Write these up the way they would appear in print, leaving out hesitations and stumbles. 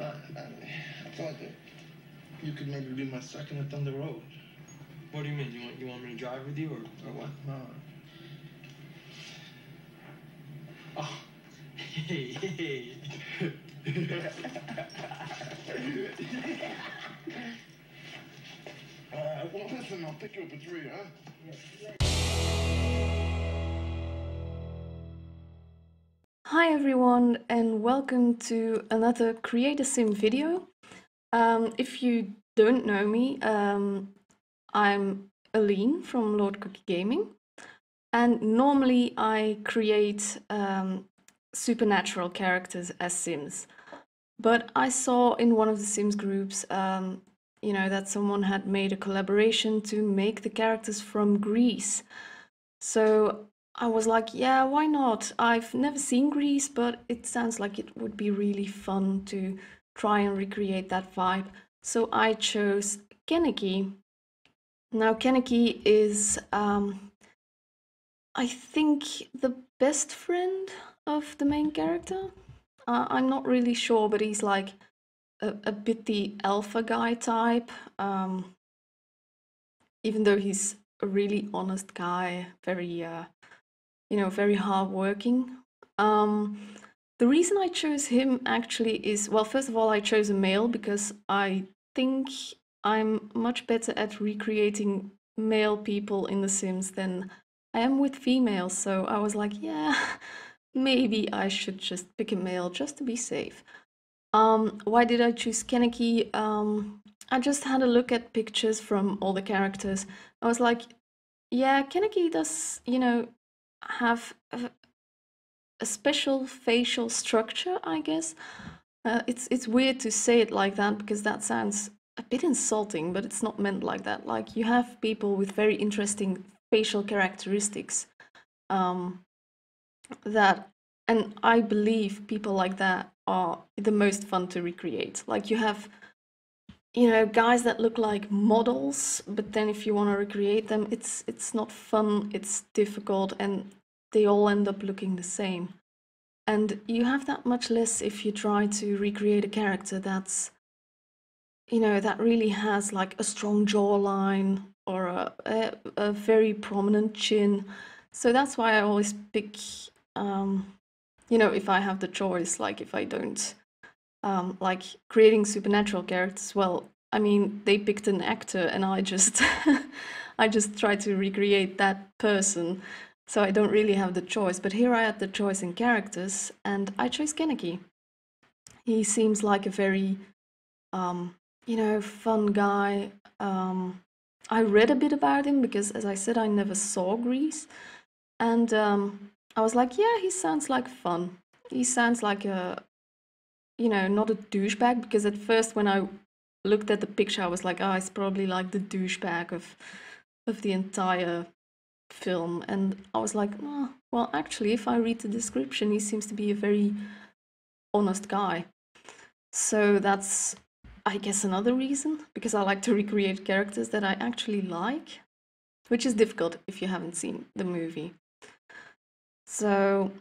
I thought that you could maybe be my second lift on the road. What do you mean? You want me to drive with you or what? No. Oh, hey. Well, listen, I'll pick you up at 3, huh? Hi everyone, and welcome to another Create a Sim video. If you don't know me, I'm Aline from LordCookieGaming, and normally I create supernatural characters as Sims. But I saw in one of the Sims groups, that someone had made a collaboration to make the characters from Greece. So I was like, yeah, why not? I've never seen Greece, but it sounds like it would be really fun to try and recreate that vibe. So I chose Kenickie. Now, Kenickie is, I think, the best friend of the main character. I'm not really sure, but he's like a bit the alpha guy type, even though he's a really honest guy, very very hardworking. The reason I chose him actually is, well, first of all, I chose a male because I think I'm much better at recreating male people in The Sims than I am with females. So I was like, yeah, maybe I should just pick a male just to be safe. Why did I choose Kenickie? I just had a look at pictures from all the characters. I was like, yeah, Kenickie does, have a special facial structure, I guess. It's weird to say it like that because that sounds a bit insulting, but it's not meant like that. Like, you have people with very interesting facial characteristics and I believe people like that are the most fun to recreate. Like, you have guys that look like models, but then if you want to recreate them, it's not fun, it's difficult, and they all end up looking the same. And you have that much less if you try to recreate a character that's, that really has like a strong jawline or a very prominent chin. So that's why I always pick, if I have the choice, like if I don't like creating supernatural characters, well, I mean, they picked an actor and I just I just try to recreate that person, so I don't really have the choice. But here I had the choice in characters and I chose Kenickie. He seems like a very fun guy. I read a bit about him because, as I said, I never saw Greece, and I was like, yeah, he sounds like fun. He sounds like a not a douchebag, because at first when I looked at the picture I was like, oh, it's probably like the douchebag of the entire film, and I was like, oh, well, actually, if I read the description, he seems to be a very honest guy. So that's, I guess, another reason, because I like to recreate characters that I actually like, which is difficult if you haven't seen the movie. So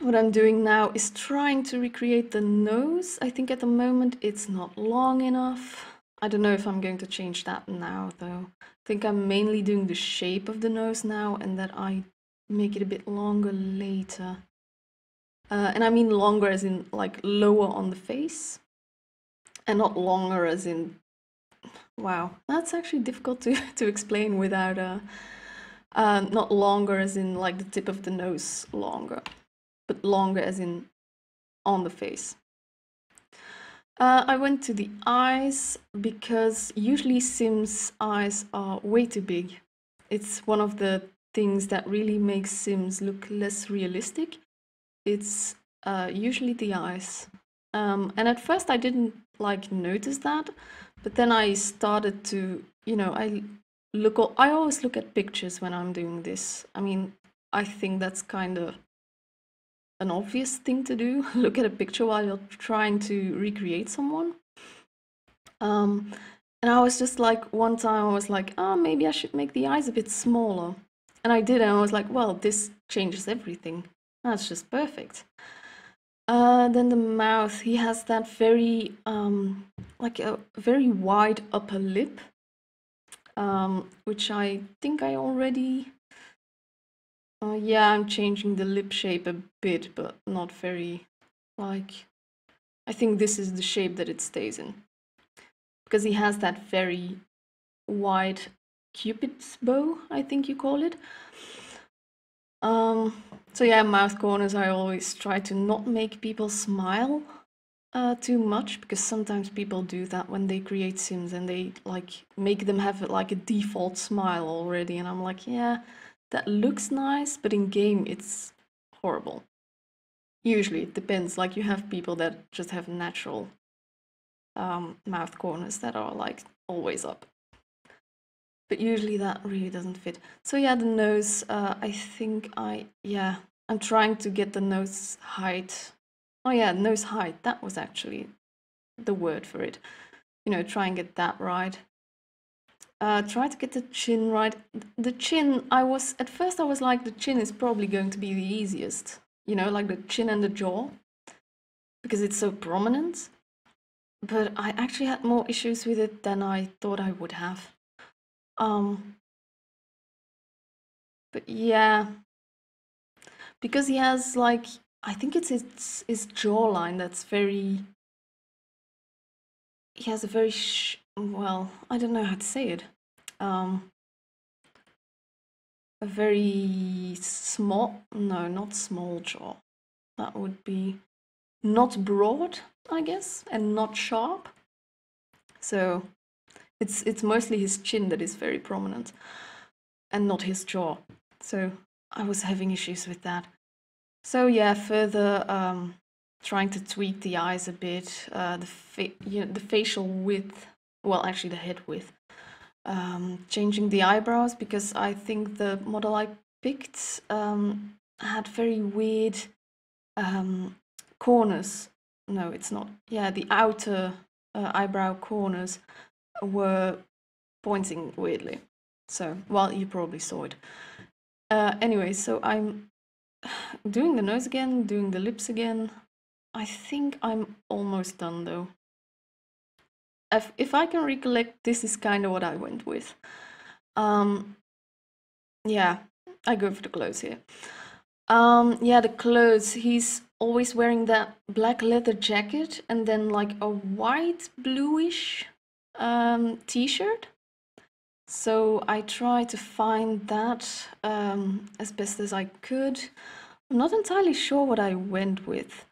what I'm doing now is trying to recreate the nose. I think at the moment it's not long enough. I don't know if I'm going to change that now, though. I think I'm mainly doing the shape of the nose now, and that I make it a bit longer later. And I mean longer as in like lower on the face, and not longer as in... Wow, that's actually difficult to explain without not longer as in like the tip of the nose longer, but longer as in on the face. I went to the eyes because usually Sims eyes are way too big. It's one of the things that really makes Sims look less realistic. It's usually the eyes. And at first I didn't like notice that, but then I started to, I always look at pictures when I'm doing this. I mean, I think that's kind of an obvious thing to do. Look at a picture while you're trying to recreate someone. And I was just like, one time I was like, oh, maybe I should make the eyes a bit smaller. And I did, and I was like, well, this changes everything. That's just perfect. Then the mouth, he has that very, like a very wide upper lip, which I think I already, yeah, I'm changing the lip shape a bit, but not very, like, I think this is the shape that it stays in. Because he has that very wide Cupid's bow, I think you call it. So yeah, mouth corners, I always try to not make people smile too much, because sometimes people do that when they create Sims and they like make them have like a default smile already, and I'm like, yeah, that looks nice, but in game it's horrible. Usually it depends, like you have people that just have natural mouth corners that are like always up. But usually that really doesn't fit. So yeah, the nose, I think I'm trying to get the nose height. Oh yeah, nose height, that was actually the word for it. You know, try and get that right. Try to get the chin right. The chin, at first I was like, the chin is probably going to be the easiest. You know, like the chin and the jaw, because it's so prominent. But I actually had more issues with it than I thought I would have. But yeah, because he has like, I think it's his jawline that's very, he has a very, well, I don't know how to say it. A very small, no, not small jaw. That would be not broad, I guess, and not sharp. So it's mostly his chin that is very prominent and not his jaw. So I was having issues with that. So yeah, further trying to tweak the eyes a bit, the facial width, well, actually the head width. Changing the eyebrows, because I think the model I picked had very weird corners. No, it's not. Yeah, the outer eyebrow corners were pointing weirdly. So, well, you probably saw it. Anyway, so I'm doing the nose again, doing the lips again. I think I'm almost done though. If I can recollect, this is kind of what I went with. Yeah, I go for the clothes here. Yeah, the clothes. He's always wearing that black leather jacket and then like a white bluish t-shirt. So I try to find that as best as I could. I'm not entirely sure what I went with.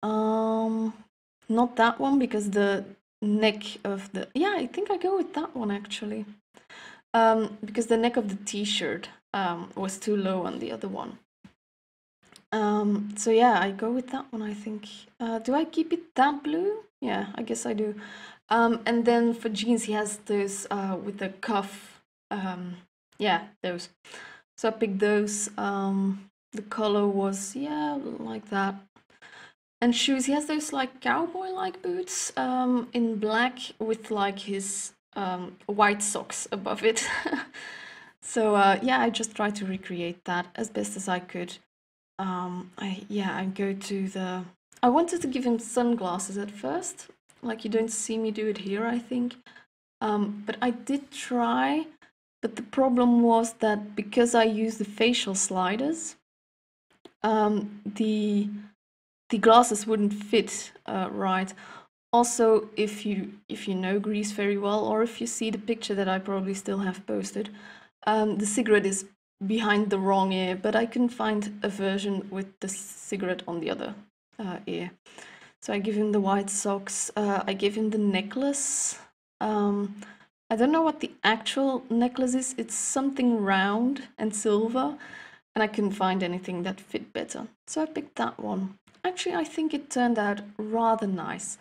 Not that one, because the neck of the, yeah, I think I go with that one actually. Because the neck of the t-shirt was too low on the other one. So yeah, I go with that one, I think. Do I keep it that blue? Yeah, I guess I do. And then for jeans, he has those with the cuff. Yeah, those. So I picked those. The color was, yeah, like that. And shoes, he has those like cowboy-like boots in black with like his white socks above it. So yeah, I just tried to recreate that as best as I could. I go to the, I wanted to give him sunglasses at first, like you don't see me do it here, I think. But I did try, but the problem was that because I used the facial sliders, the glasses wouldn't fit right. Also, if you know Greece very well, or if you see the picture that I probably still have posted, the cigarette is behind the wrong ear, but I couldn't find a version with the cigarette on the other ear. So I give him the white socks. I give him the necklace. I don't know what the actual necklace is. It's something round and silver, and I couldn't find anything that fit better. So I picked that one. Actually, I think it turned out rather nice.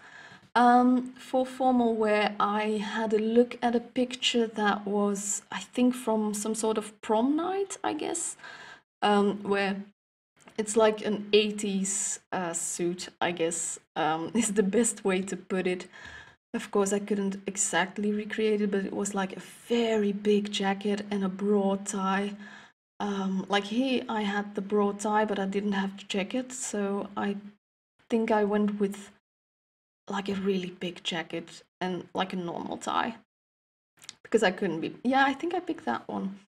For formal wear, I had a look at a picture that was, I think, from some sort of prom night, I guess, where it's like an 80s suit, I guess, is the best way to put it. Of course, I couldn't exactly recreate it, but it was like a very big jacket and a broad tie. Like here, I had the broad tie, but I didn't have the jacket, so I think I went with like a really big jacket and like a normal tie. Because I couldn't be... Yeah, I think I picked that one.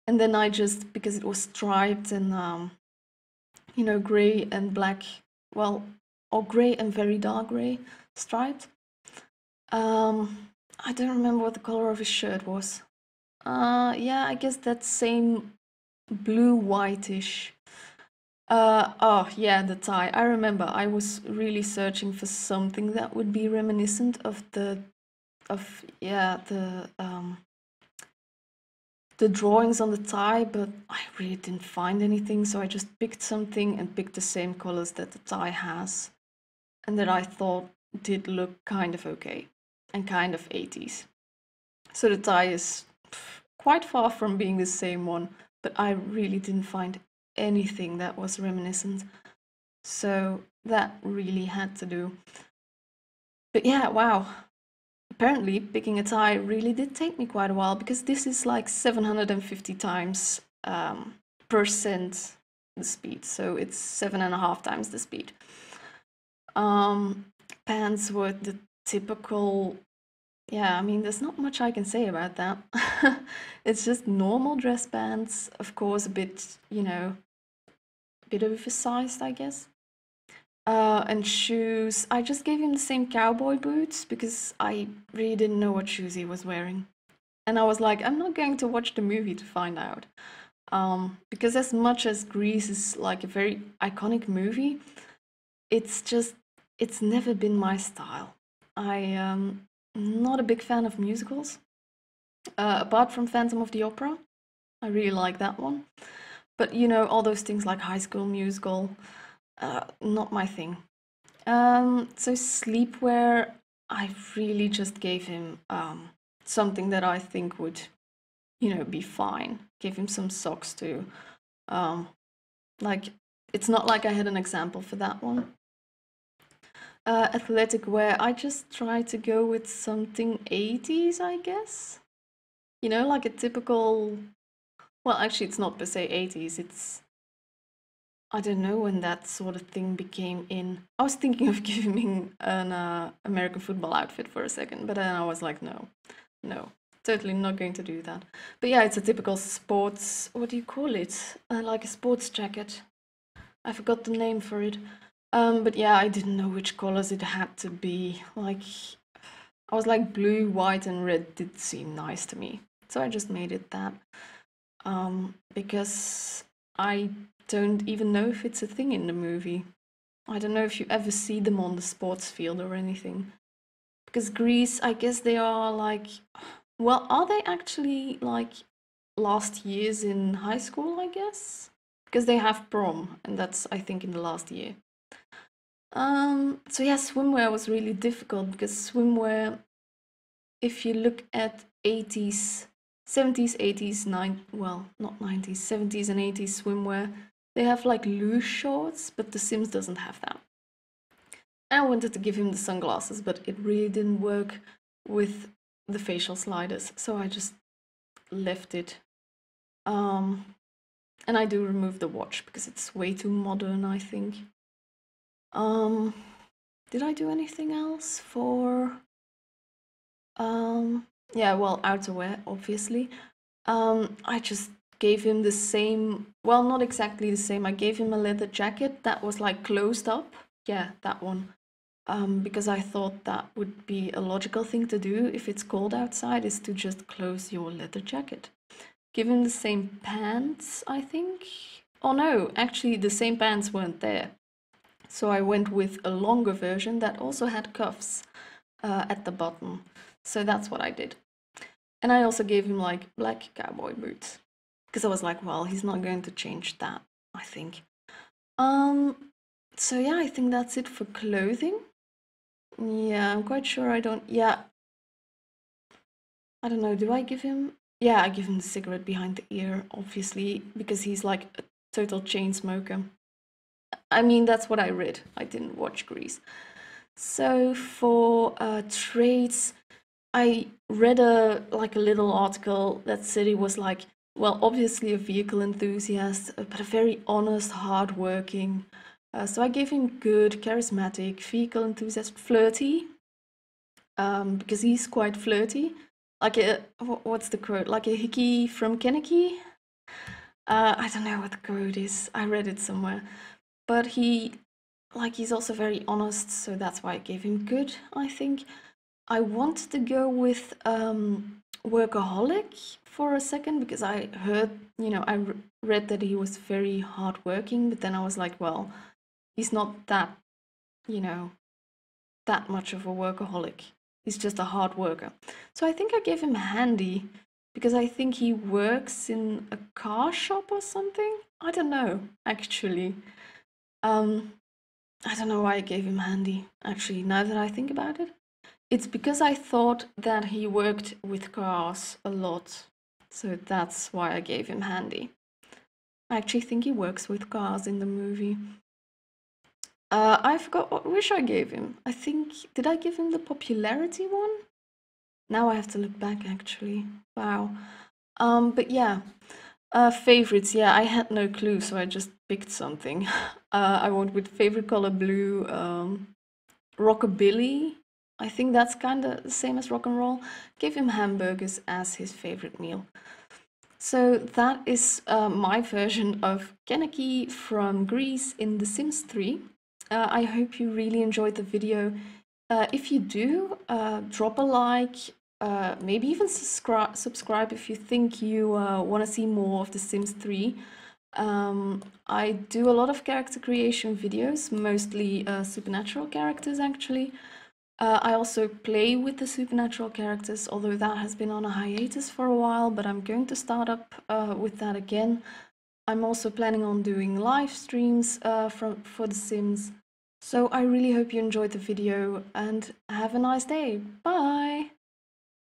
And then I just, because it was striped and, you know, grey and black, well, or grey and very dark grey striped. I don't remember what the color of his shirt was. Yeah, I guess that same blue whitish. Oh yeah, the tie. I remember I was really searching for something that would be reminiscent of the drawings on the tie, but I really didn't find anything, so I just picked something and picked the same colors that the tie has, and that I thought did look kind of okay and kind of 80s. So the tie is quite far from being the same one, but I really didn't find anything that was reminiscent. So that really had to do. But yeah, wow. Apparently picking a tie really did take me quite a while, because this is like 750 times percent the speed. So it's 7.5 times the speed. Pants were the typical... Yeah, I mean, there's not much I can say about that. It's just normal dress pants, of course, a bit, you know, a bit oversized, I guess. And shoes, I just gave him the same cowboy boots because I really didn't know what shoes he was wearing. And I was like, I'm not going to watch the movie to find out. Because as much as Grease is like a very iconic movie, it's never been my style. I'm not a big fan of musicals. Apart from Phantom of the Opera, I really like that one. But you know, all those things like High School Musical, not my thing. So sleepwear, I really just gave him something that I think would, you know, be fine. Gave him some socks too. Like, it's not like I had an example for that one. Athletic wear, I just tried to go with something 80s, I guess. You know, like a typical... Well, actually, it's not per se 80s, it's... I don't know when that sort of thing became in. I was thinking of giving an American football outfit for a second, but then I was like, no, totally not going to do that. But yeah, it's a typical sports, what do you call it? Like a sports jacket. I forgot the name for it. But yeah, I didn't know which colors it had to be. Like, I was like, blue, white, and red did seem nice to me. So I just made it that. Because I don't even know if it's a thing in the movie. I don't know if you ever see them on the sports field or anything. Because Grease, I guess they are like... Well, are they actually like last years in high school, I guess? Because they have prom, and that's, I think, in the last year. So yeah, swimwear was really difficult, because swimwear, if you look at 80s, 70s, 80s, well, not 90s, 70s and 80s swimwear, they have like loose shorts, but The Sims doesn't have that. And I wanted to give him the sunglasses, but it really didn't work with the facial sliders, so I just left it. And I do remove the watch because it's way too modern, I think. Did I do anything else for... yeah, well, outerwear, obviously. I just gave him the same, well, not exactly the same. I gave him a leather jacket that was like closed up. Yeah, that one. Because I thought that would be a logical thing to do if it's cold outside, is to just close your leather jacket. Give him the same pants, I think. Oh no, actually the same pants weren't there. So I went with a longer version that also had cuffs at the bottom. So that's what I did. And I also gave him like black cowboy boots. Because I was like, well, he's not going to change that, I think. So yeah, I think that's it for clothing. Yeah, I'm quite sure I don't... Yeah. I don't know, do I give him... Yeah, I give him the cigarette behind the ear, obviously, because he's like a total chain smoker. I mean, that's what I read. I didn't watch Grease. So for traits, I read a little article that said he was like, well, obviously a vehicle enthusiast, but a very honest, hardworking, So I gave him good, charismatic, vehicle enthusiast, flirty, because he's quite flirty. Like a, what's the quote? Like a hickey from Kenickie? I don't know what the quote is. I read it somewhere. But he's also very honest, so that's why I gave him good, I think. I wanted to go with workaholic for a second because I heard, read that he was very hardworking, but then I was like, well, he's not that, that much of a workaholic. He's just a hard worker. So I think I gave him handy because I think he works in a car shop or something. I don't know, actually. I don't know why I gave him handy, actually, now that I think about it. It's because I thought that he worked with cars a lot. So that's why I gave him handy. I actually think he works with cars in the movie. I forgot what wish I gave him. I think, did I give him the popularity one? Now I have to look back, actually. Wow. But yeah, favorites. Yeah, I had no clue, so I just picked something. I went with favorite color blue, rockabilly. I think that's kind of the same as rock and roll. Gave him hamburgers as his favorite meal. So that is my version of Kenickie from Greece in The Sims 3. I hope you really enjoyed the video. If you do, drop a like, maybe even subscribe if you think you want to see more of The Sims 3. I do a lot of character creation videos, mostly supernatural characters actually. I also play with the supernatural characters, although that has been on a hiatus for a while, but I'm going to start up with that again. I'm also planning on doing live streams for The Sims. So I really hope you enjoyed the video and have a nice day. Bye!